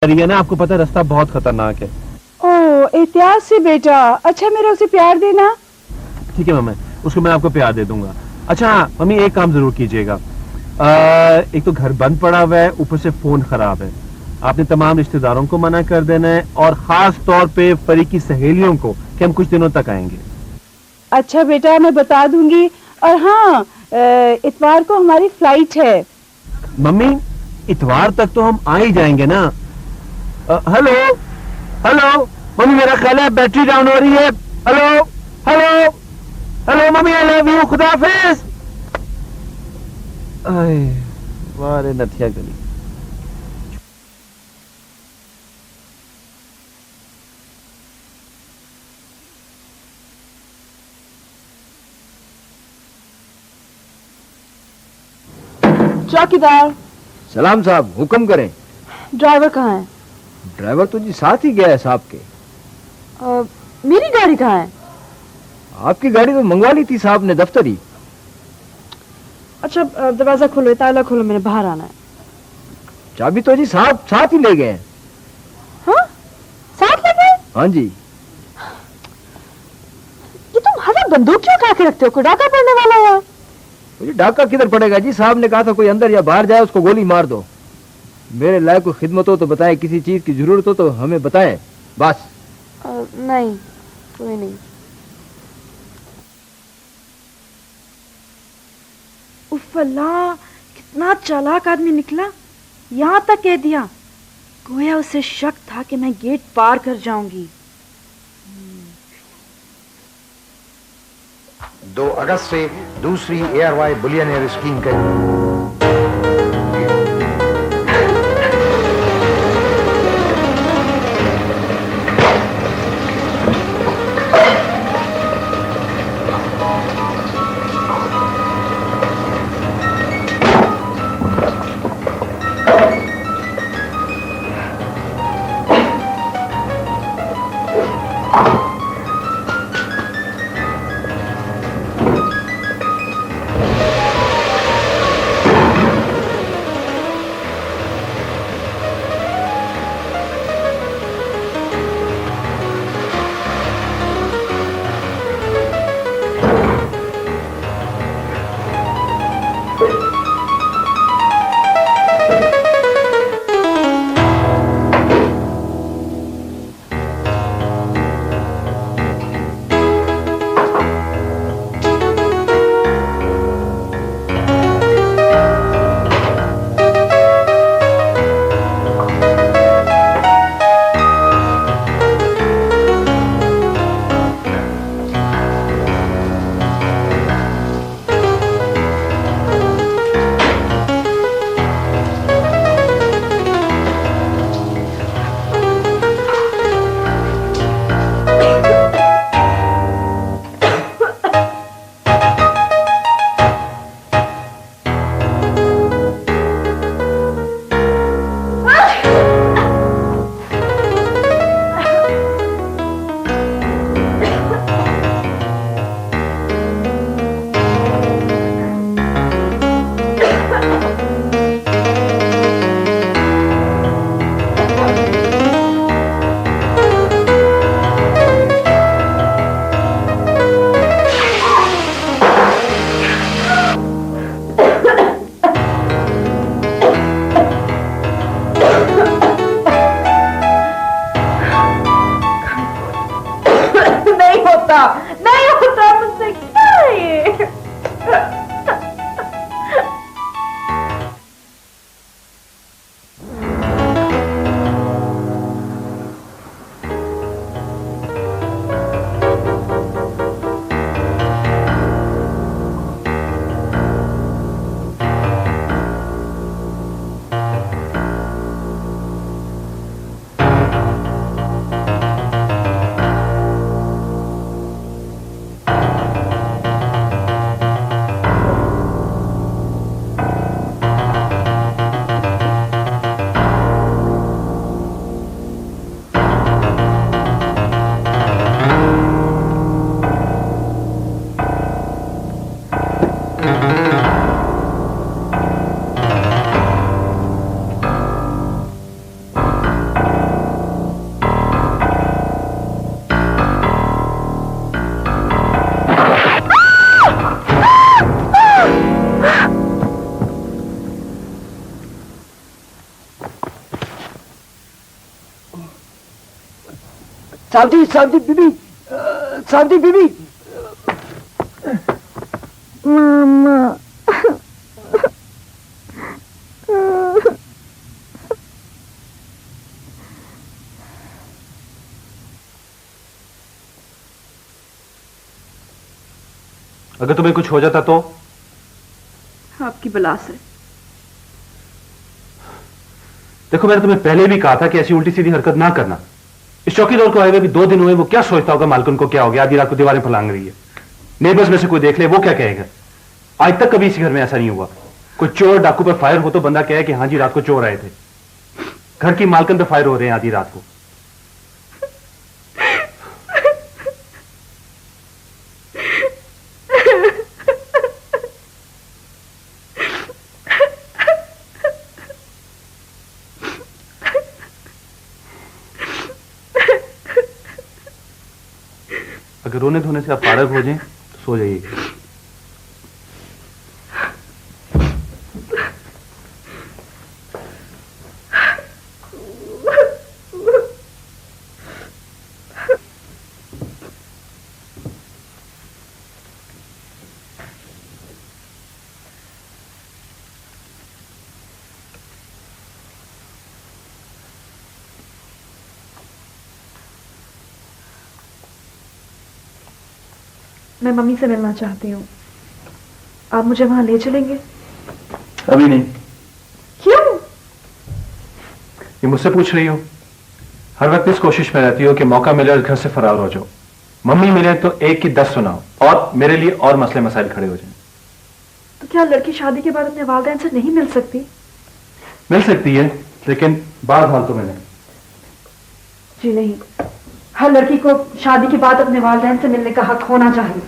रही है ना, आपको पता है रास्ता बहुत खतरनाक है। ओह एहतियात से बेटा। अच्छा मेरा उसे प्यार देना। ठीक है मम्मी, उसको मैं आपको प्यार दे दूंगा। अच्छा मम्मी एक काम जरूर कीजिएगा, एक तो घर बंद पड़ा हुआ है, ऊपर से फोन खराब है। आपने तमाम रिश्तेदारों को मना कर देना है और खास तौर पे परी की सहेलियों को कि हम कुछ दिनों तक आएंगे। अच्छा बेटा मैं बता दूंगी। और हाँ इतवार को हमारी फ्लाइट है। मम्मी इतवार तक तो हम आ ही जाएंगे ना। हेलो हेलो मम्मी, मेरा ख्याल है बैटरी डाउन हो रही है। Hello hello hello mummy, I love you, खुदा हाफिज। वारे नथिया गली। चौकीदार। सलाम साहब, हुक्म करें। ड्राइवर कहाँ है? ड्राइवर तो जी साथ ही गया है साहब के। मेरी गाड़ी कहाँ है? आपकी गाड़ी तो मंगवा ली थी साहब ने दफ्तरी। अच्छा दरवाजा खोलो, ताला खोलो, मैंने बाहर आना है। चाबी तो जी साहब साथ ही ले गए हैं। हाँ साथ ले गए? हाँ जी। ये तुम हर बंदूक क्यों उठा के रखते हो? कोई डाका पड़ने वाला है यहाँ? मुझे डाका किधर पड़ेगा जी, साहब ने कहा था कोई अंदर या बाहर जाए उसको गोली मार दो। मेरे लायक कोई खिदमत हो तो बताए, किसी चीज की जरूरत हो तो हमें बताएं बस। नहीं कोई नहीं। उफ अल्लाह, कितना चालाक आदमी निकला, यहाँ तक कह दिया। गोया उसे शक था कि मैं गेट पार कर जाऊंगी। 2 अगस्त से दूसरी एयरवाई बिलियनियर स्कीम का साहब जी बीबी, साहब जी बीबी। मामा। अगर तुम्हें कुछ हो जाता तो? आपकी बला से। देखो मैंने तुम्हें पहले भी कहा था कि ऐसी उल्टी सीधी हरकत ना करना। इस चौकीदार को आए हुए भी 2 दिन हुए, वो क्या सोचता होगा मालकिन को क्या हो गया, आधी रात को दीवारें फलांग रही है। नेबर्स में से कोई देख ले वो क्या कहेगा। आज तक कभी इसी घर में ऐसा नहीं हुआ। कोई चोर डाकू पर फायर हो तो बंदा कहे कि हाँ जी रात को चोर आए थे। घर की मालकिन पर फायर हो रहे हैं आधी रात को। अगर रोने धोने से आप फारग हो जाएं तो सो जाइए। मैं मम्मी से मिलना चाहती हूँ। आप मुझे वहां ले चलेंगे? अभी नहीं। क्यों? ये मुझसे पूछ रही हो? हर वक्त इस कोशिश में रहती हो कि मौका मिले और घर से फरार हो जाओ। मम्मी मिले तो एक की 10 सुनाओ और मेरे लिए और मसले मसाइल खड़े हो जाएं। तो क्या लड़की शादी के बाद अपने वालिदैन से नहीं मिल सकती? मिल सकती है, लेकिन बाद हाल तो मैंने। जी नहीं, हर लड़की को शादी के बाद अपने वालिदैन से मिलने का हक होना चाहिए।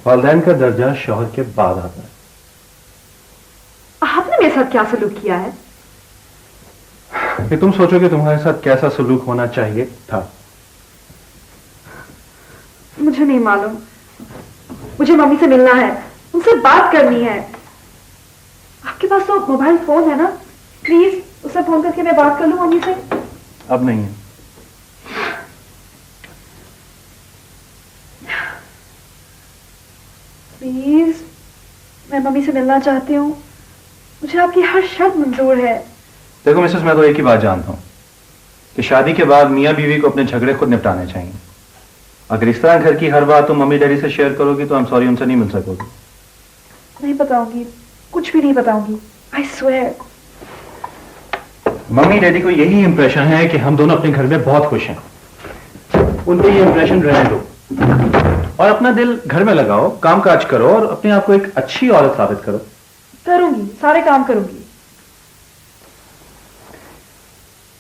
वालिदैन का दर्जा शौहर के बाद आता है। आपने मेरे साथ क्या सलूक किया है? कि तुम सोचो कि तुम्हारे साथ कैसा सलूक होना चाहिए था। मुझे नहीं मालूम। मुझे मम्मी से मिलना है, उनसे बात करनी है। आपके पास तो मोबाइल फोन है ना? प्लीज उसे फोन करके मैं बात कर लूं मम्मी से। अब नहीं है। प्लीज, मैं मम्मी से मिलना चाहती हूँ। मुझे आपकी हर शर्त मंजूर है। देखो मिसेस, मैं तो एक ही बात जानता हूं कि शादी के बाद मियां बीवी को अपने झगड़े खुद निपटाने चाहिए। अगर इस तरह घर की हर बात तुम मम्मी डैडी से शेयर करोगी तो I'm सॉरी, उनसे नहीं मिल सकोगी। नहीं बताऊंगी, कुछ भी नहीं बताऊंगी। I swear. मम्मी डैडी को यही इंप्रेशन है कि हम दोनों अपने घर में बहुत खुश हैं। उनको ये इंप्रेशन रहने दो और अपना दिल घर में लगाओ, काम काज करो और अपने आप को एक अच्छी औरत साबित करो। करूंगी, सारे काम करूंगी।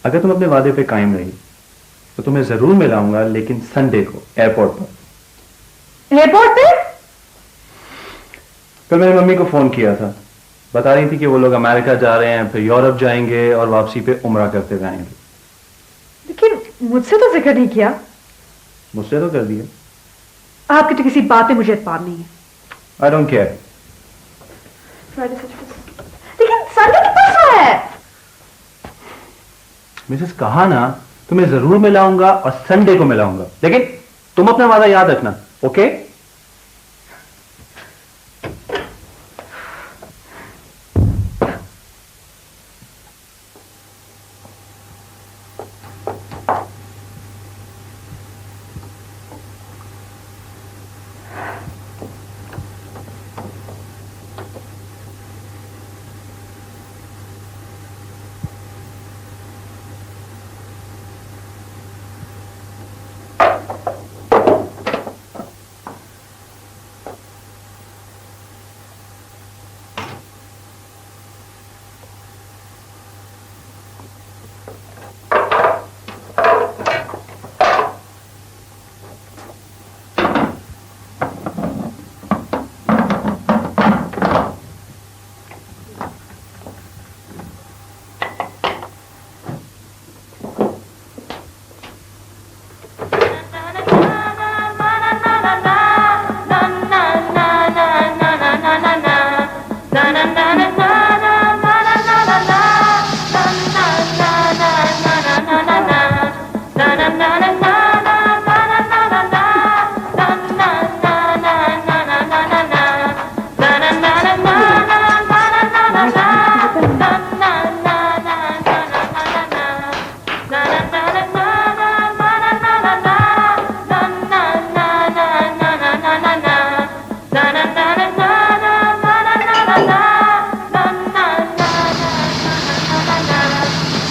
अगर तुम अपने वादे पे कायम रही तो तुम्हें जरूर मिलाऊंगा, लेकिन संडे को एयरपोर्ट पर। एयरपोर्ट पे? कल मैंने मम्मी को फोन किया था, बता रही थी कि वो लोग अमेरिका जा रहे हैं, फिर यूरोप जाएंगे और वापसी पे उम्रा करते हुए आएंगे। लेकिन मुझसे तो जिक्र नहीं किया। मुझसे तो कर दिया। आपकी तो किसी बात पे मुझे एतबार नहीं है। I don't care. लेकिन संडे की परसों है। मिसेस, कहा ना तुम्हें जरूर मिलाऊंगा और संडे को मिलाऊंगा, लेकिन तुम अपना वादा याद रखना, ओके?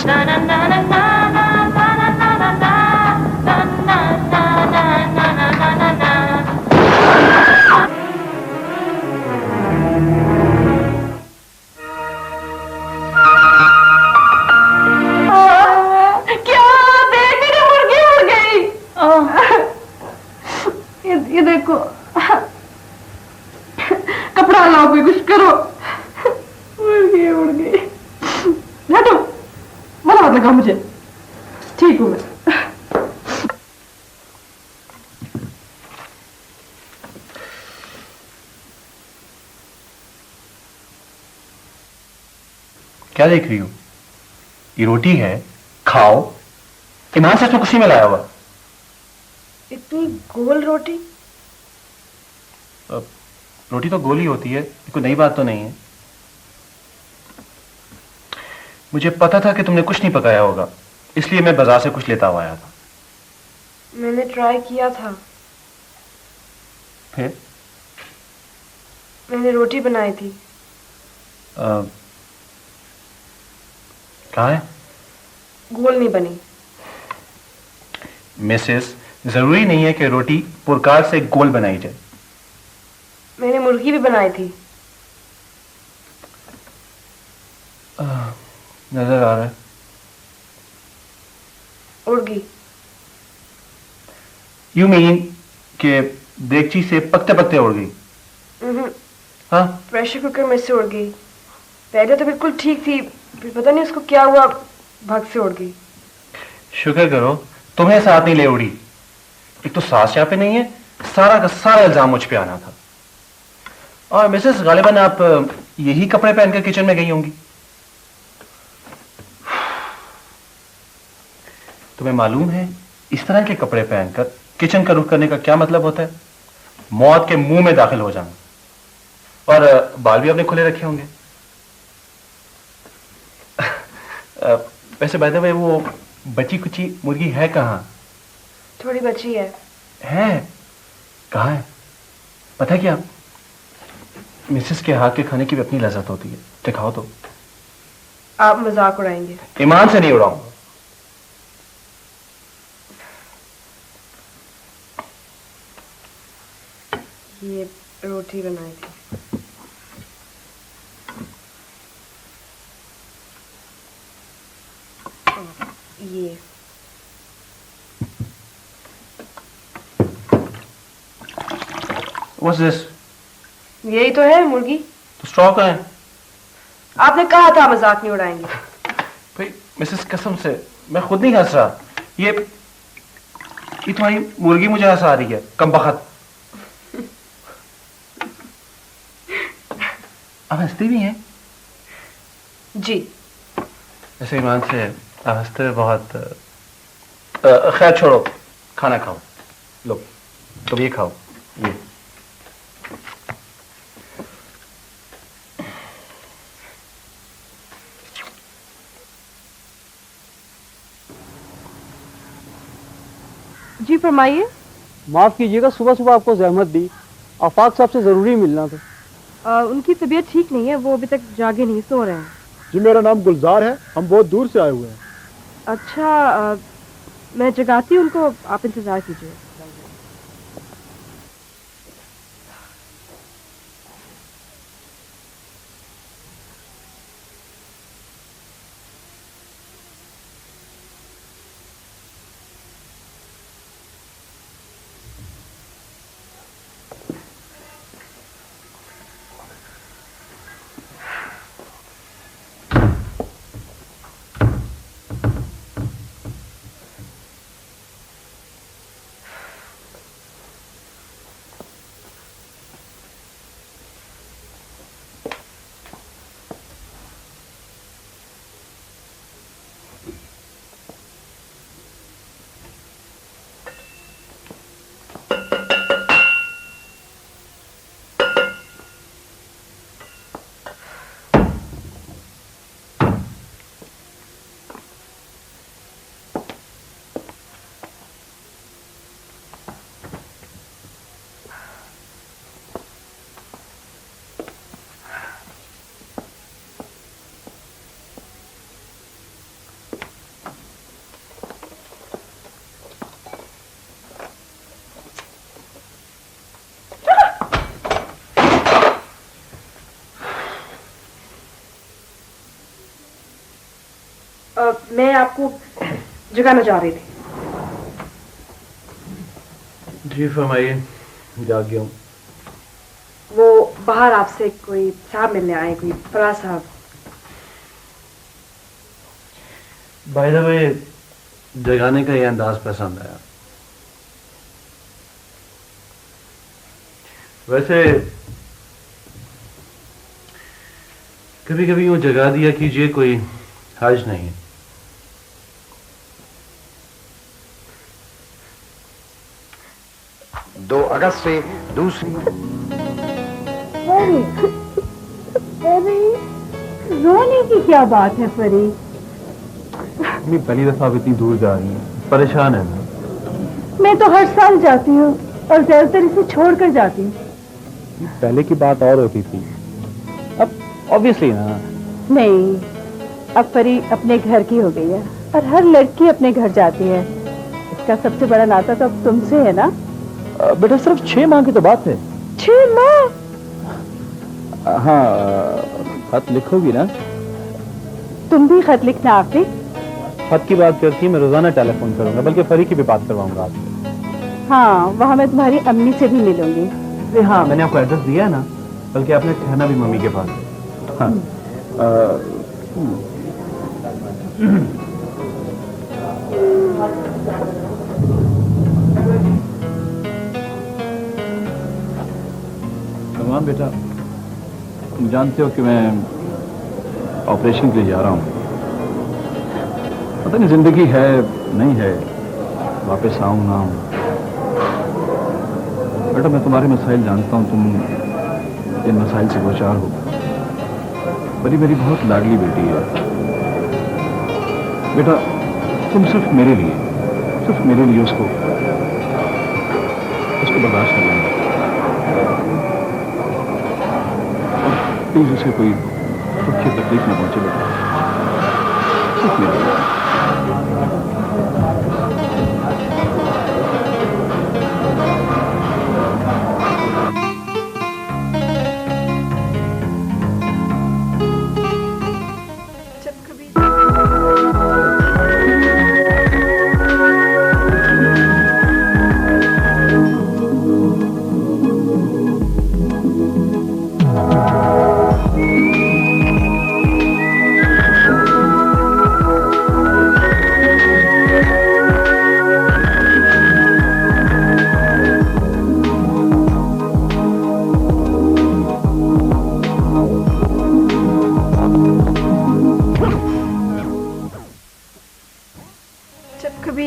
क्या देख मेरी मुर्गी उड़ गई। ये देखो, कपड़ा लाओ, कोई कुछ करो। उड़ गई। हटो, मत लगाओ मुझे, ठीक हूँ मैं। क्या देख रही हो? ये रोटी है, खाओ। ईमान से इसमें कुछ नहीं मिलाया हुआ। इतनी गोल रोटी? रोटी तो गोली होती है, कोई नई बात तो नहीं है। मुझे पता था कि तुमने कुछ नहीं पकाया होगा, इसलिए मैं बाजार से कुछ लेता हुआ आया था। मैंने ट्राई किया था। फिर मैंने रोटी बनाई थी। कहाँ है? गोल नहीं बनी। मिसेस, जरूरी नहीं है कि रोटी पुरकार से गोल बनाई जाए। मैंने मुर्गी भी बनाई थी। नजर आ रहा है। उड़ गई। यू मीन कि देगची से पकते पकते उड़ गई? हाँ, प्रेशर कुकर में से उड़ गई। पहले तो बिल्कुल ठीक थी, फिर पता नहीं उसको क्या हुआ, भाग से उड़ गई। शुक्र करो तुम्हें साथ नहीं ले उड़ी। एक तो सास यहाँ पे नहीं है, सारा का सारा इल्जाम मुझ पे आना था। और मिसेस, गालिबन आप यही कपड़े पहनकर किचन में गई होंगी। तुम्हें मालूम है इस तरह के कपड़े पहनकर किचन का रुख करने का क्या मतलब होता है? मौत के मुंह में दाखिल हो जाना। और बाल भी आपने खुले रखे होंगे। वैसे बाय द वे वो बची कुची मुर्गी है कहाँ? थोड़ी बची है। कहाँ है? पता है क्या, मिसेस के हाथ के खाने की भी अपनी लज्जत होती है। दिखाओ तो। आप मजाक उड़ाएंगे। ईमान से नहीं उड़ाऊंगा। ये रोटी बनाई थी। ये What's this? यही तो है मुर्गी। तो स्ट्रॉ कहाँ है? आपने कहा था मजाक नहीं उड़ाएंगे। भाई मिसेस, कसम से मैं खुद नहीं हंस रहा। ये तुम्हारी मुर्गी मुझे हंसा रही है, कमबख्त। आप हंसती भी हैं? जी। ऐसे ईमान से आप हंसते हुए बहुत। खैर छोड़ो, खाना खाओ। लो तुम ये खाओ। ये जी फरमाइए। माफ़ कीजिएगा, सुबह सुबह आपको जहमत दी। आफाक साहब से ज़रूरी मिलना था। उनकी तबीयत ठीक नहीं है, वो अभी तक जागे नहीं, सो रहे हैं। जी मेरा नाम गुलजार है, हम बहुत दूर से आए हुए हैं। अच्छा, मैं जगाती हूँ उनको, आप इंतजार कीजिए। मैं आपको जगाना चाह रही थी। जी फरमाइए, जाग गया हूँ। वो बाहर आपसे कोई साहब मिलने आए, कोई फराज साहब। बाय द वे, जगाने का ये अंदाज पसंद आया। वैसे कभी कभी यूं जगा दिया कीजिए, कोई हर्ज नहीं। 2 अगस्त से दूसरी अरे रोने की क्या बात है परी? नहीं, पहली दफा आप इतनी दूर जा रही हैं, परेशान है ना? मैं तो हर साल जाती हूँ और ज्यादातर इसे छोड़ कर जाती हूँ। पहले की बात और होती थी, अब ऑब्वियसली ना। नहीं, अब परी अपने घर की हो गई है और हर लड़की अपने घर जाती है। इसका सबसे बड़ा नाता तो अब तुमसे है ना? बेटा सिर्फ 6 माह की तो बात है। 6 माह? हाँ, खत लिखोगी ना? तुम भी खत लिखना आफिक। खत की बात करती, मैं रोजाना टेलीफोन करूंगा, बल्कि परी की भी बात करवाऊंगा आपसे। हाँ, वहाँ मैं तुम्हारी अम्मी से भी मिलूंगी। अरे हाँ, मैंने आपको एड्रेस दिया है ना, बल्कि आपने ठहरना भी मम्मी के पास है। हाँ, तमाम बेटा, तुम जानते हो कि मैं ऑपरेशन के लिए जा रहा हूँ। पता नहीं जिंदगी है नहीं है, वापस आऊं ना आऊं। बेटा मैं तुम्हारे मसाइल जानता हूँ, तुम इन मसाइल से दो चार हो। परी मेरी बहुत लाडली बेटी है बेटा, तुम सिर्फ मेरे लिए उसको बर्दाश्त कर लेना। प्लीज उसे कोई दुख की तकलीफ न पहुंचे बेटा, सिर्फ मेरे लिए।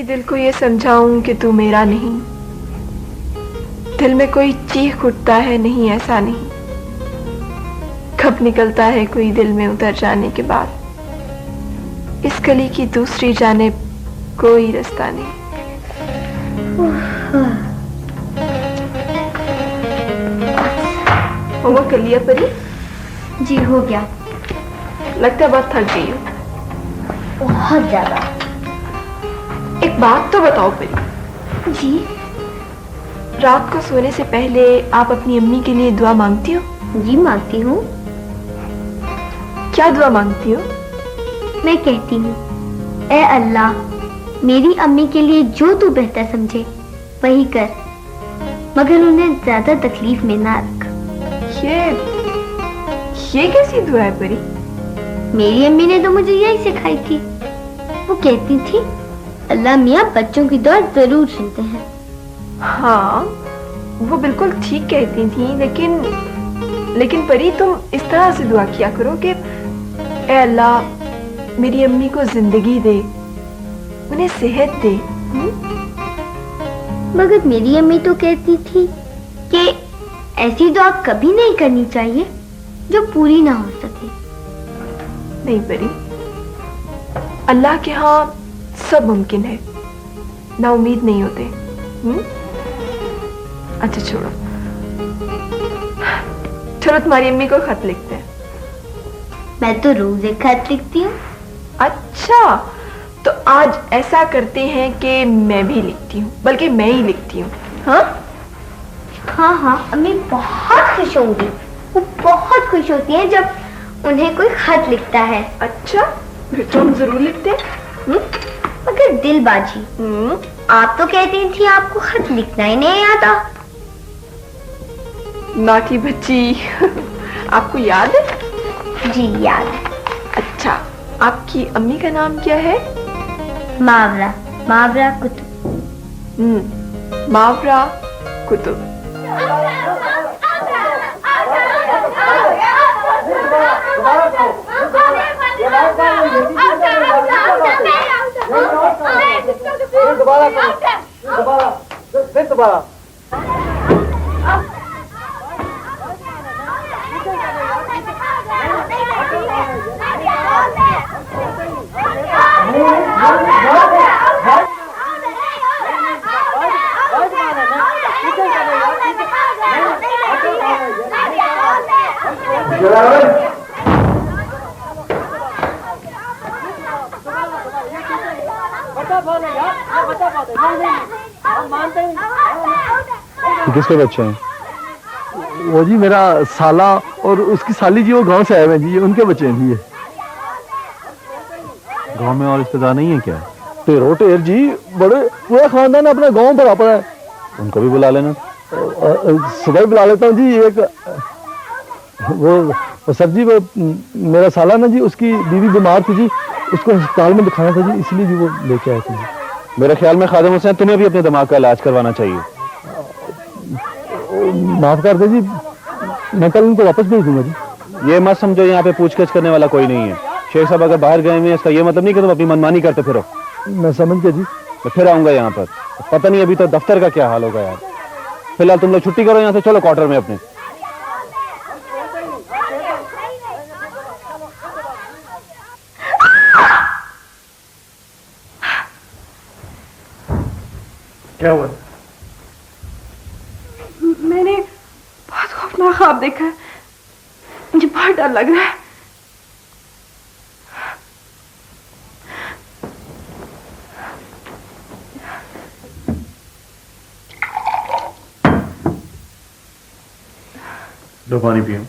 दिल को ये समझाऊं कि तू मेरा नहीं, दिल में कोई चीख उठता है नहीं ऐसा नहीं, कब निकलता है कोई दिल में उतर जाने के बाद, इस गली की दूसरी जानिब कोई रास्ता नहीं। होमवर्क कर लिया परी? जी हो गया। लगता है बहुत थक गई हो। बहुत ज्यादा। एक बात तो बताओ परी। जी? रात को सोने से पहले आप अपनी अम्मी के लिए दुआ मांगती हो? जी मांगती हूँ। क्या दुआ मांगती हो? मैं कहती हूँ, ऐ अल्लाह, मेरी अम्मी के लिए जो तू बेहतर समझे वही कर, मगर उन्हें ज्यादा तकलीफ में ना रख। ये कैसी दुआ है परी? मेरी अम्मी ने तो मुझे यही सिखाई थी। वो कहती थी, अल्लाह मियाँ बच्चों की दुआ जरूर सुनते हैं। हाँ, वो बिल्कुल ठीक कहती थी, लेकिन परी तुम इस तरह से दुआ किया करो कि ऐ अल्लाह मेरी अम्मी को जिंदगी दे, उन्हें सेहत दे। मगर मेरी अम्मी तो कहती थी कि ऐसी दुआ कभी नहीं करनी चाहिए जो पूरी ना हो सके। नहीं परी, अल्लाह के यहाँ सब मुमकिन है, ना उम्मीद नहीं होते। अच्छा छोड़ो, चलो तुम्हारी अम्मी को खत लिखते हैं। मैं तो रोज एक खत लिखती हूँ। अच्छा, तो आज ऐसा करते हैं कि मैं भी लिखती हूँ, बल्कि मैं ही लिखती हूँ। हाँ हाँ हाँ, अम्मी बहुत खुश होंगी। वो बहुत खुश होती हैं जब उन्हें कोई खत लिखता है। अच्छा, फिर तो हम जरूर लिखते। मगर दिलबाजी, आप तो कहती थी आपको खत लिखना ही नहीं आता। नाटी बच्ची, आपको याद है? जी याद है। अच्छा, आपकी अम्मी का नाम क्या है? मावरा, मावरा कुतुब। मावरा कुतुब। किसके बच्चे हैं? वो जी मेरा साला और उसकी साली जी, वो गांव से आए हुए जी, उनके बच्चे हैं जी। ये गांव में और रिश्तेदार नहीं है क्या? टेरो टेर जी, बड़े पूरा खानदान अपने गांव पर पड़ा है। उनको भी बुला लेना। सुबह ही बुला लेता हूँ जी। एक वो सर जी, वो मेरा साला ना जी, उसकी बीवी बीमार थी जी, उसको अस्पताल में दिखाना था जी, इसलिए जी वो लेके आए थे जी। मेरे ख्याल में खादिम हुसैन, तुम्हें भी अपने दिमाग का इलाज करवाना चाहिए। माफ कर दे जी, मैं कल उनको वापस भेज दूंगा जी। ये मत समझो यहाँ पे पूछताछ करने वाला कोई नहीं है। शेख साहब अगर बाहर गए हुए हैं, इसका ये मतलब नहीं कि तुम अपनी मनमानी करते फिरो। मैं समझ गया जी। मैं फिर आऊंगा यहाँ पर। पता नहीं अभी तो दफ्तर का क्या हाल होगा यार। फिलहाल तुम लोग छुट्टी करो यहाँ से, चलो क्वार्टर में अपने। क्या हुआ? मैंने बहुत खौफनाक ख्वाब देखा है, मुझे बहुत डर लग रहा है। लो पानी पियो।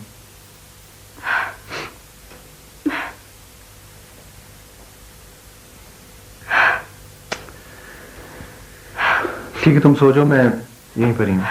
ठीक है, तुम सो जाओ, मैं यहीं पर ही हूं।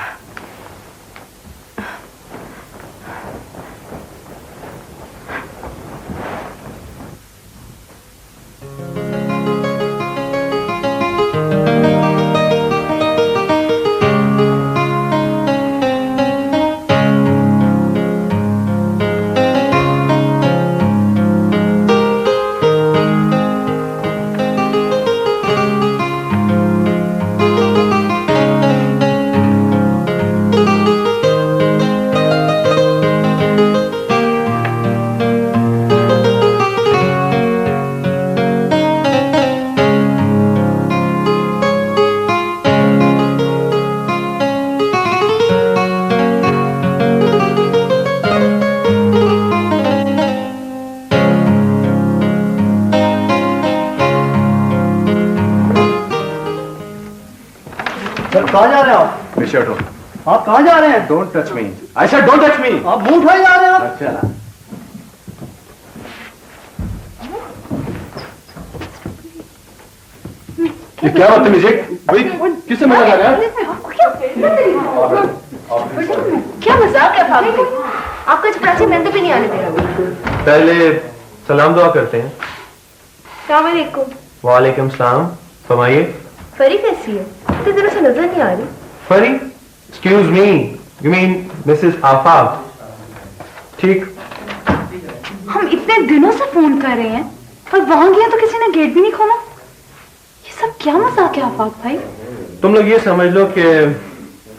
कहाँ जा रहे हैं आप? निश्चय उठो। आप कहाँ जा रहे हैं? Don't touch me. I said don't touch me. आप मुंह उठाए जा रहे हैं? अच्छा, ये क्या बदतमीजी? भाई किससे मिला जा रहा है? क्या मजाक है फालतू? आपका चपरासी मैंने तो भी नहीं आने दे रहा। पहले सलाम दुआ करते हैं। अस्सलाम वालेकुम। वालेकुम सलाम। फरमाइए। फरी कैसी है? तो जरा से नजर नहीं आ रही। फरी? Excuse me, you mean Mrs Afaq? ठीक। हम इतने दिनों से फोन कर रहे हैं और वहां गया तो किसी ने गेट भी नहीं खोला। ये सब क्या मजाक है आफाक भाई? तुम लोग ये समझ लो कि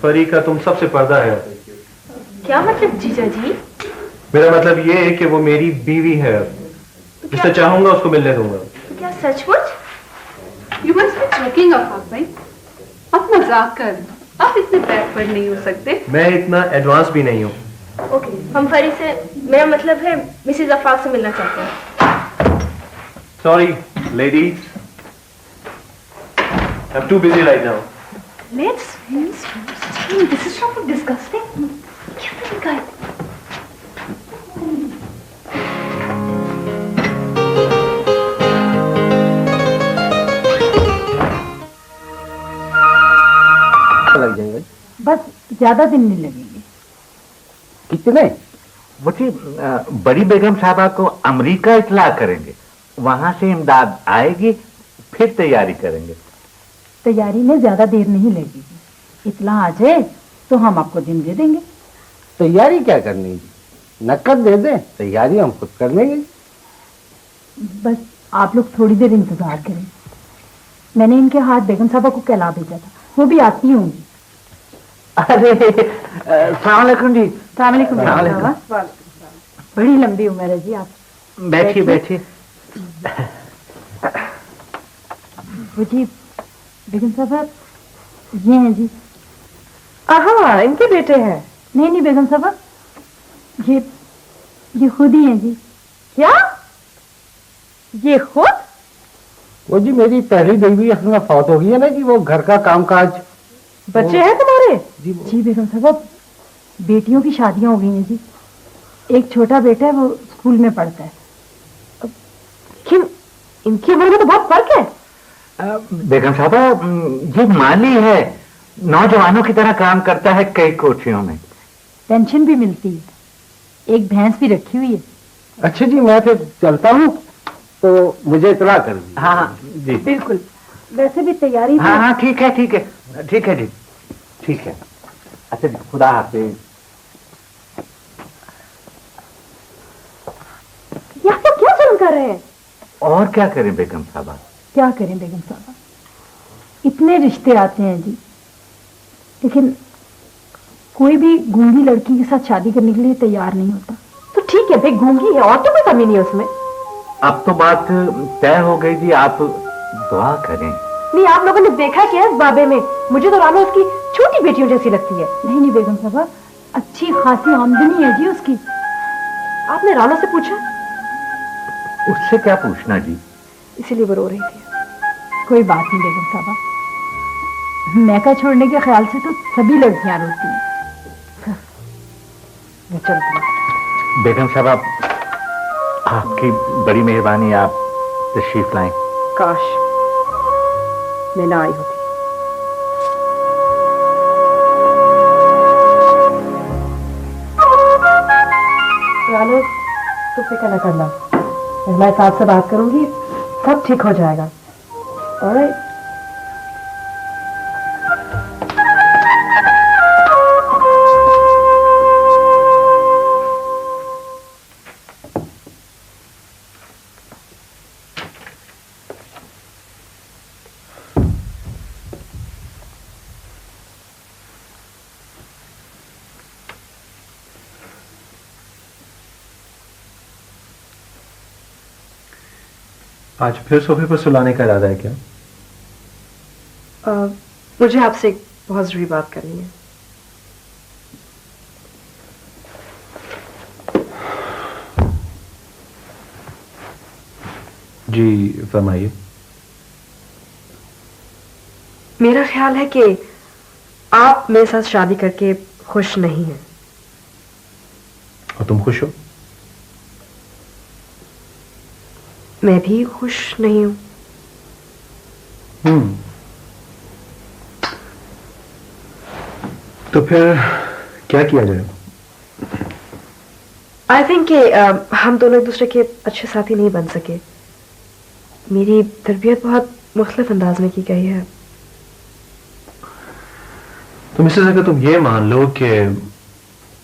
फरी का तुम सबसे पर्दा है। क्या मतलब जीजा जी? मेरा मतलब ये है कि वो मेरी बीवी है, जिससे चाहूंगा उसको मिलने दूंगा। तो क्या सचमुच? यू मस्ट बी जोकिंग आफाक भाई, आप मजाक कर रहे हैं। आप इतने बैकवर्ड नहीं हो सकते। मैं इतना एडवांस भी नहीं हूँ। ओके, हम फरी से, मेरा मतलब है मिसेस आफाक से मिलना चाहते हैं। Sorry ladies, I am too busy right now. Let's this is so disgusting. क्या guy? जाएगा। बस ज्यादा दिन नहीं लगेंगे। कितने? वो जी बड़ी बेगम साहबा को अमेरिका इतला करेंगे, वहां से इमदाद आएगी, फिर तैयारी करेंगे। तैयारी में ज्यादा देर नहीं लगेगी। इतला आ जाए तो हम आपको दिन दे देंगे। तैयारी क्या करनी जी, नकद दे दे, तैयारी हम खुद कर लेंगे। बस आप लोग थोड़ी देर इंतजार करें। मैंने इनके हाथ बेगम साहबा को कहला भेजा था, वो भी आती होंगी। अरे अस्सलाम वालेकुम जी। अस्सलाम वालेकुम बेगम साहबा। बड़ी लंबी उम्र है जी आप। बैठिए बैठिए। वो जी बेगम साहबा ये हैं जी। हाँ, इनके बेटे हैं। नहीं नहीं बेगम साहबा, ये खुद ही हैं जी। क्या? ये खुद? वो जी मेरी पहली बीवी असल में फौत हो गई है ना जी, वो घर का कामकाज। बच्चे हैं तुम्हारे? जी बेगम साहबा, बेटियों की शादियां हो गई हैं जी। एक छोटा बेटा है, वो स्कूल में पढ़ता है। लेकिन इनकी उम्र में तो बहुत फर्क है। बेगम साहबा ये माली है, नौजवानों की तरह काम करता है कई कोठियों में। पेंशन भी मिलती है, एक भैंस भी रखी हुई है। अच्छा जी, मैं फिर चलता हूँ, तो मुझे इतला कर दीजिए। हाँ जी बिल्कुल। वैसे भी तैयारी हाँ ठीक है ठीक है ठीक है जी, ठीक है। अच्छा जी, खुदा हाफिज। यहाँ तो क्या जुल्म कर रहे हैं? और क्या करें बेगम साहबा? क्या करें बेगम साहबा, इतने रिश्ते आते हैं जी, लेकिन कोई भी गूंगी लड़की के साथ शादी करने के लिए तैयार नहीं होता। तो ठीक है भाई, गूंगी है और तो कोई कमी नहीं है उसमें। अब तो बात तय हो गई जी, आप दुआ करें। नहीं, आप लोगों ने देखा क्या इस बाबे में? मुझे तो रानो उसकी छोटी बेटियों जैसी लगती है। नहीं नहीं बेगम साहबा, अच्छी खासी आमदनी है जी उसकी। आपने रानो से पूछा? उससे क्या पूछना जी, इसीलिए वो रो रही थी। कोई बात नहीं बेगम साहबा, मैका छोड़ने के ख्याल से तो सभी लड़कियां रोती हैं। मैं चलती हूँ। बेगम साहब आपकी बड़ी मेहरबानी, आप तशरीफ लाएं। काश मैं ना आई होती। रानो, तो फिक्र न करना, मैं साहब से बात करूंगी, सब ठीक हो जाएगा। ऑलराइट? आज फिर सोफे पर सुलाने का इरादा है क्या? मुझे आपसे एक बहुत जरूरी बात करनी है। जी फरमाइए। मेरा ख्याल है कि आप मेरे साथ शादी करके खुश नहीं हैं। और तुम खुश हो? मैं भी खुश नहीं हूं। तो फिर क्या किया जाए? आई थिंक कि हम दोनों एक दूसरे के अच्छे साथी नहीं बन सके। मेरी तरबियत बहुत मुख्तलिफ अंदाज में की गई है। तो मिसेस, अगर तुम ये मान लो कि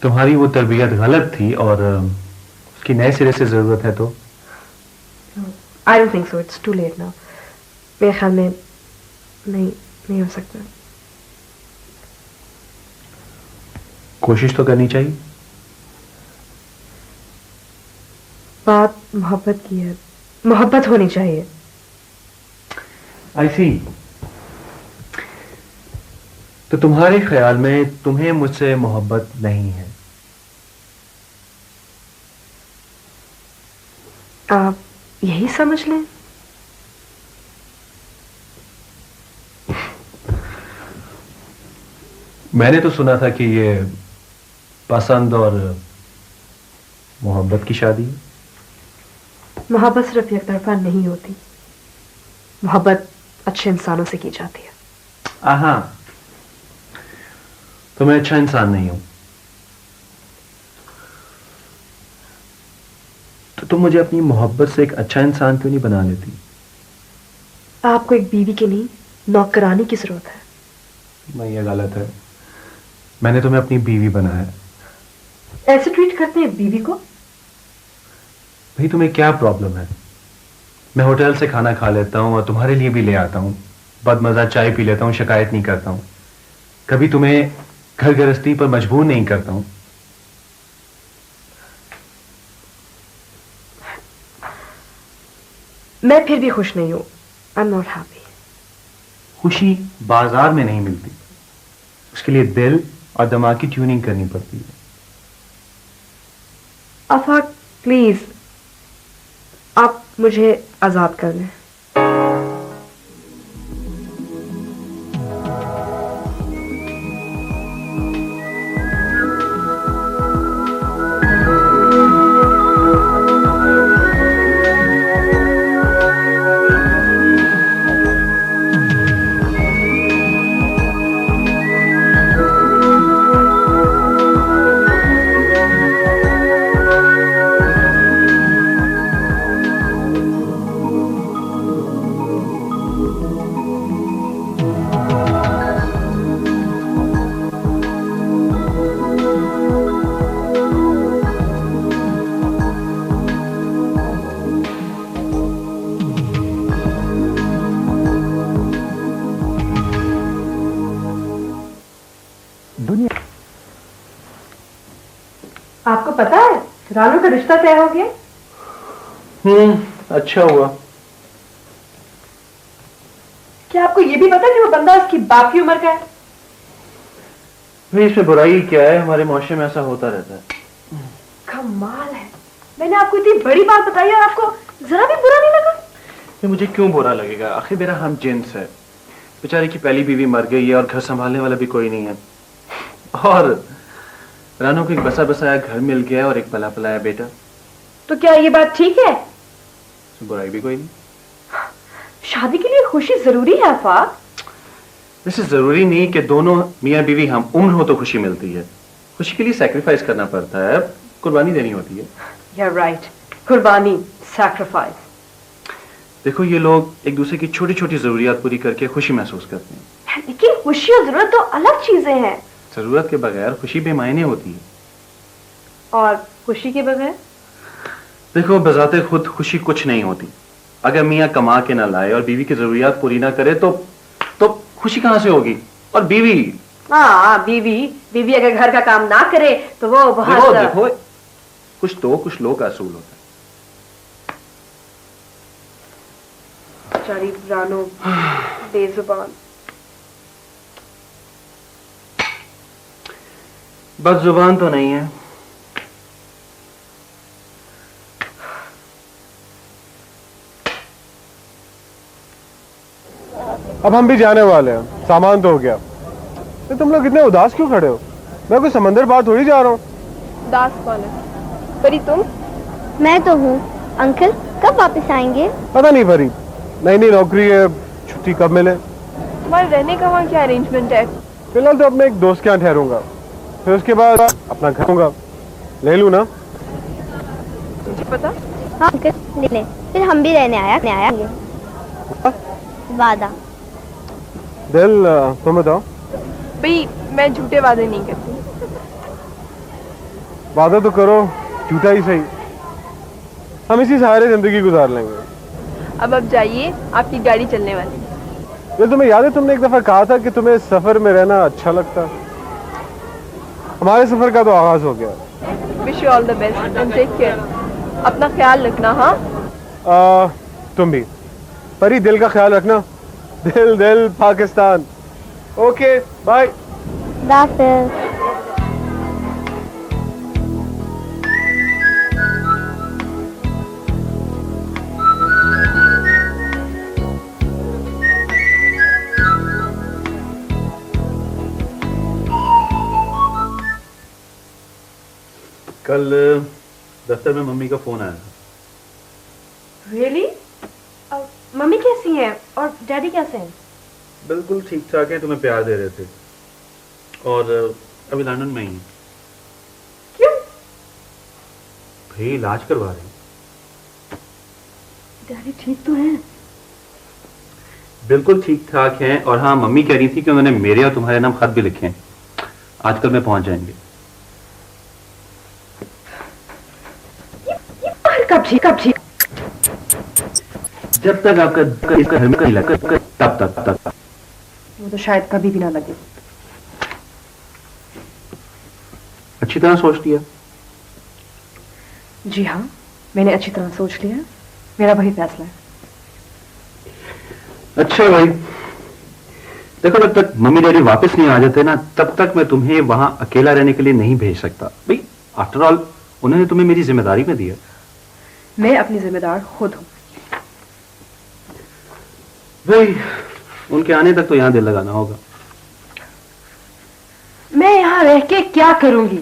तुम्हारी वो तरबियत गलत थी और उसकी नए सिरे से जरूरत है, तो I don't think so, it's too late now. मेरे ख्याल में नहीं हो सकता। कोशिश तो करनी चाहिए। बात मोहब्बत की है, मोहब्बत होनी चाहिए। आई सी। तो तुम्हारे ख्याल में तुम्हें मुझसे मोहब्बत नहीं है? आप यही समझ लें। मैंने तो सुना था कि ये पसंद और मोहब्बत की शादी है। मोहब्बत सिर्फ एक तरफा नहीं होती, मोहब्बत अच्छे इंसानों से की जाती है। आहा, तो मैं अच्छा इंसान नहीं हूं। तो तुम मुझे अपनी मोहब्बत से एक अच्छा इंसान क्यों नहीं बना लेती? आपको एक बीवी के लिए नौकरानी की जरूरत है। नहीं, ये गलत है। मैंने तुम्हें अपनी बीवी बनाया है। ऐसे ट्रीट करते हैं बीवी को? भाई तुम्हें क्या प्रॉब्लम है? मैं होटल से खाना खा लेता हूं और तुम्हारे लिए भी ले आता हूं, बदमजा चाय पी लेता हूं, शिकायत नहीं करता हूं, कभी तुम्हें घर गृहस्थी पर मजबूर नहीं करता हूं। मैं फिर भी खुश नहीं हूं। I am not happy. खुशी बाजार में नहीं मिलती, उसके लिए दिल और दिमाग की ट्यूनिंग करनी पड़ती है। आफाक प्लीज, आप मुझे आजाद कर लें। आपको पता है रानू का रिश्ता तय हो गया? अच्छा हुआ। क्या आपको ये भी पता कि वो बंदा उसकी बाप की उम्र का है? भाई इसमें बुराई क्या है? हमारे मुआशरे में ऐसा होता रहता है। कमाल है, मैंने आपको इतनी बड़ी बात बताई और आपको जरा भी बुरा नहीं लगा? ये मुझे क्यों बुरा लगेगा? आखिर मेरा हम जिन्स है। बेचारे की पहली बीवी मर गई है और घर संभालने वाला भी कोई नहीं है, और रानू को एक बसा बसाया घर मिल गया और एक पला पलाया बेटा। तो क्या ये बात ठीक है? बुराई भी कोई नहीं। शादी के लिए खुशी जरूरी है आफाक। वैसे जरूरी नहीं कि दोनों मियाँ बीवी हम उम्र हो तो खुशी मिलती है। खुशी के लिए सैक्रिफाइस करना पड़ता है, कुर्बानी देनी होती है। You're right, कुर्बानी, सैक्रिफाइस। देखो ये लोग एक दूसरे की छोटी छोटी जरूरियात पूरी करके खुशी महसूस करते हैं। लेकिन खुशी और जरूरत तो अलग चीजें हैं। जरूरत के बगैर खुशी बेमायने होती है। और खुशी के बगैर? देखो बजाते खुद खुशी कुछ नहीं होती। अगर मियाँ कमा के ना लाए और बीवी की जरूरियात पूरी ना करे तो खुशी कहां से होगी? और बीवी, हाँ बीवी अगर घर का काम ना करे तो वो बहुत देखो कुछ लोग का असूल होता है। बेचारी रानू बेजुबान। बदजुबान तो नहीं है। अब हम भी जाने वाले हैं, सामान तो हो गया। तो तुम लोग इतने उदास क्यों खड़े हो? मैं कोई समंदर पार थोड़ी जा रहा हूँ। उदास कौन है? परी तुम? मैं तो हूँ। अंकल कब वापस आएंगे? पता नहीं परी, नई नई नौकरी है, छुट्टी कब मिले। तुम्हारे रहने का वहाँ क्या अरेंजमेंट है? फिलहाल तो अपने एक दोस्त के यहाँ ठहरूंगा, फिर उसके बाद अपना घर होगा। ले लूँ ना? मुझे पता। हाँ अंकल ले लें, फिर हम भी रहने आएंगे। वादा। दिल तुम बताओ। भाई मैं झूठे वादे नहीं करती। वादा तो करो, झूठा ही सही। हम इसी सहारे जिंदगी गुजार लेंगे। अब जाइए, आपकी गाड़ी चलने वाली है। ये तुम्हें याद है तुमने एक दफा कहा था कि तुम्हें सफर में रहना अच्छा लगता? हमारे सफर का तो आगाज हो गया। Wish you all the best and take care. अपना ख्याल रखना। हाँ तुम भी परी, दिल का ख्याल रखना। दिल पाकिस्तान। Okay bye. कल दफ्तर में मम्मी का फोन आया था। Really? मम्मी कैसी हैं और डैडी कैसे हैं? बिल्कुल ठीक ठाक है, तुम्हें प्यार दे रहे थे और अभी लंदन में ही। क्यों? भाई इलाज करवा रहे हैं। डैडी ठीक तो है? बिल्कुल ठीक ठाक हैं। और हाँ, मम्मी कह रही थी कि उन्होंने मेरे और तुम्हारे नाम खत भी लिखे हैं, आजकल में पहुंच जाएंगे। कब ठीक? जब तक आपका इसका घर में नहीं लगा तब। वो तो शायद कभी भी ना लगे। अच्छी तरह सोच लिया? जी हाँ, मैंने अच्छी तरह सोच लिया। मेरा वही फैसला है। अच्छा भाई, देखो जब तक मम्मी डैडी वापस नहीं आ जाते ना, तब तक मैं तुम्हें वहां अकेला रहने के लिए नहीं भेज सकता। भाई आफ्टर ऑल उन्होंने तुम्हें मेरी जिम्मेदारी में दिया। मैं अपनी जिम्मेदार खुद हूं। भाई उनके आने तक तो यहां दिल लगाना होगा। मैं यहां रह के क्या करूंगी?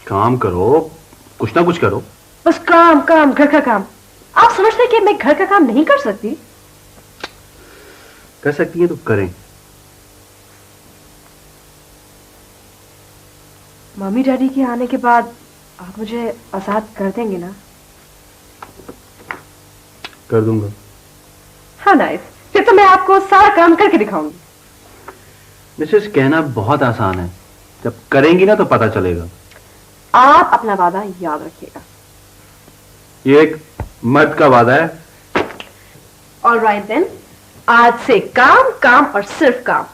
काम करो, कुछ ना कुछ करो। बस काम, घर का काम। आप समझते कि मैं घर का काम नहीं कर सकती? कर सकती है तो करें। मम्मी डैडी के आने के बाद आप मुझे आजाद कर देंगे ना? कर दूंगा। हाँ नाइस, फिर तो मैं आपको सारा काम करके दिखाऊंगी। मिसेस, कहना बहुत आसान है, जब करेंगी ना तो पता चलेगा। आप अपना वादा याद रखिएगा। ये एक मर्द का वादा है। ऑलराइट देन, आज से काम और सिर्फ काम।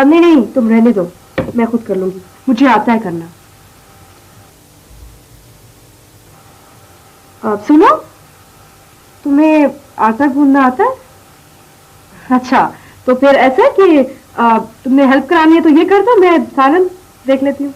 नहीं, तुम रहने दो, मैं खुद कर लूंगी, मुझे आता है करना। सुनो, तुम्हें आटा गूंदना आता है? अच्छा, तो फिर ऐसा है कि तुमने हेल्प करानी है तो ये कर दो, मैं सालन देख लेती हूँ।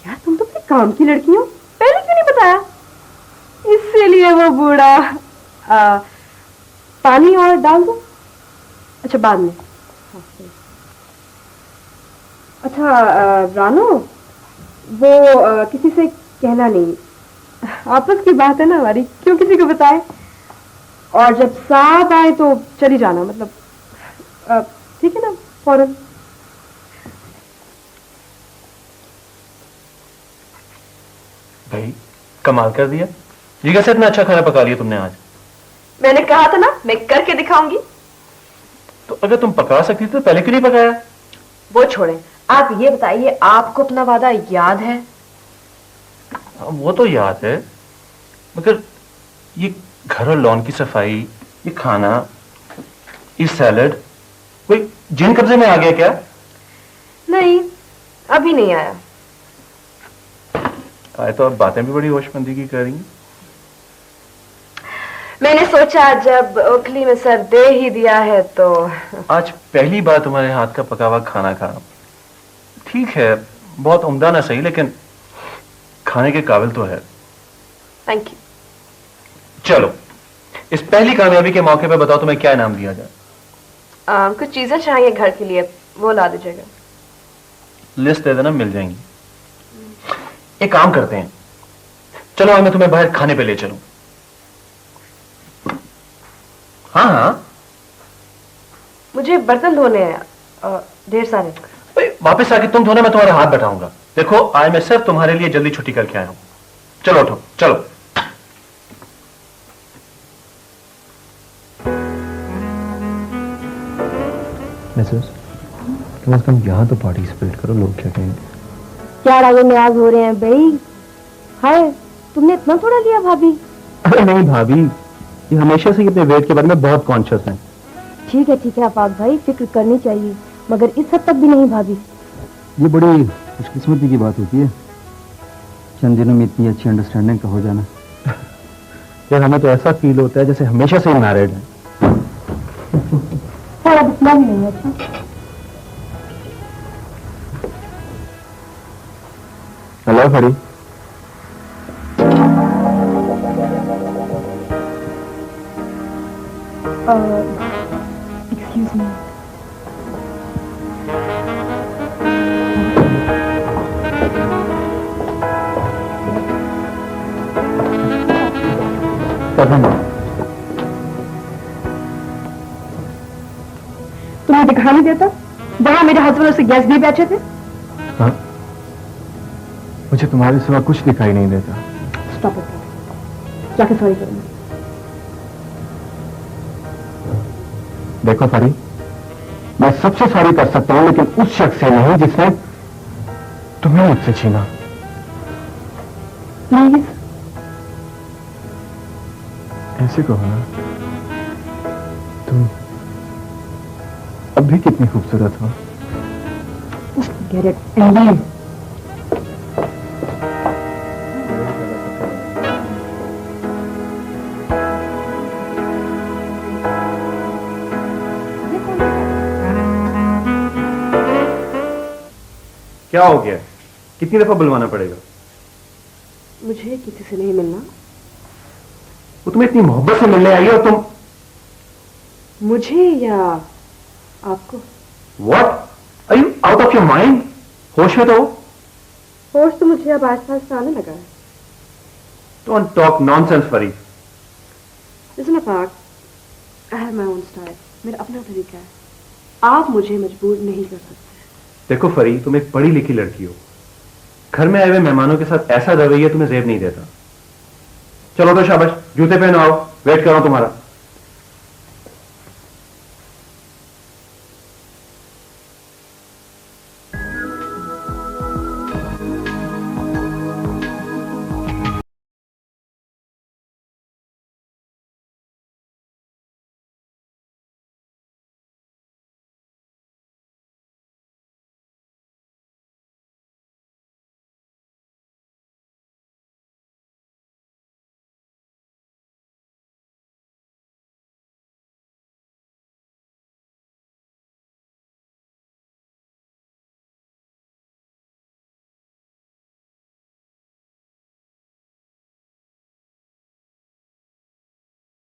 यार, तुम तो अपने काम की लड़की हो, पहले क्यों नहीं बताया? इसीलिए वो बूढ़ा। पानी और डाल दो। अच्छा, बाद में। अच्छा रानो, वो किसी से कहना नहीं, आपस की बात है ना हमारी, क्यों किसी को बताए? और जब साथ आए तो चली जाना, मतलब ठीक है ना, फौरन। भाई कमाल कर दिया, ये कैसे इतना अच्छा खाना पका लिया तुमने आज? मैंने कहा था ना, मैं करके दिखाऊंगी। तो अगर तुम पका सकती थी तो पहले क्यों नहीं पकाया? वो छोड़ें, आप ये बताइए, आपको अपना वादा याद है? वो तो याद है, मगर ये घर और लॉन की सफाई, ये खाना, ये सैलड, कोई जिन कब्जे में आ गया क्या? नहीं, अभी नहीं आया। आए तो अब बातें भी बड़ी होशमंदी की कर रही हैं। मैंने सोचा जब ओखली में सर दे ही दिया है तो। आज पहली बार तुम्हारे हाथ का पका हुआ खाना खाना, ठीक है बहुत उम्दा ना सही, लेकिन खाने के काबिल तो है। Thank you. चलो, इस पहली कामयाबी के मौके पे बताओ तुम्हें क्या इनाम दिया जाए? कुछ चीजें चाहिए घर के लिए, वो ला दीजिएगा। लिस्ट दे देना, मिल जाएंगी। एक काम करते हैं, चलो आज मैं तुम्हें बाहर खाने पे ले चलूं। हाँ हाँ, मुझे बर्तन धोने हैं ढेर सारे। वापस आके तुम धोने, मैं तुम्हारे हाथ बैठाऊंगा। देखो आज मैं सिर्फ तुम्हारे लिए जल्दी छुट्टी करके आया हूं। चलो उठो, चलो। मिसेस, कम से कम यहाँ तो पार्टिसिपेट करो, लोग क्या कहेंगे? क्या रागो नाराज हो रहे हैं भाई? हाय, तुमने इतना थोड़ा लिया भाभी? अरे नहीं भाभी, ये हमेशा से ही अपने वेट के बारे में बहुत कॉन्शियस हैं। ठीक है आफाक भाई, फिक्र करनी चाहिए, मगर इस हद तक भी नहीं भाभी। ये बड़ी खुशकिस्मती की बात होती है, चंद दिनों में इतनी अच्छी अंडरस्टैंडिंग का हो जाना। यार हमें तो ऐसा फील होता है जैसे हमेशा से ही मैरिड है। थोड़ा इतना भी नहीं है। अच्छा हेलो फरी। एक्सक्यूज मी। तुम्हें दिखा नहीं देता वहां मेरे हस्बैंड उसे गैस भी बेचे थे? हाँ, मुझे तुम्हारे सिवा कुछ दिखाई नहीं देता। स्टॉप इट, जाके सॉरी करूंगा। देखो फरी, मैं सबसे सॉरी कर सकता हूं, लेकिन उस शख्स से नहीं जिसने तुम्हें मुझसे छीना। प्लीज ऐसे कहो ना, तुम अब भी कितनी खूबसूरत हो। Get it and leave. क्या हो गया? कितनी दफा बुलवाना पड़ेगा? मुझे किसी से नहीं मिलना। वो तुम्हें इतनी मोहब्बत से मिलने आई और तुम मुझे या आपको? What? Are you out of your mind? होश में तो हो? होश तो मुझे अब आसपास से आने लगा है। Don't talk nonsense, फरी। Listen Afaq, I have my own style, मेरा अपना तरीका है, आप मुझे मजबूर नहीं कर सकते। देखो फरी, तुम एक पढ़ी लिखी लड़की हो, घर में आए हुए मेहमानों के साथ ऐसा रवैया तुम्हें जेब नहीं देता। चलो तो शाबाश, जूते पहनो, आओ, वेट कर रहा हूं तुम्हारा।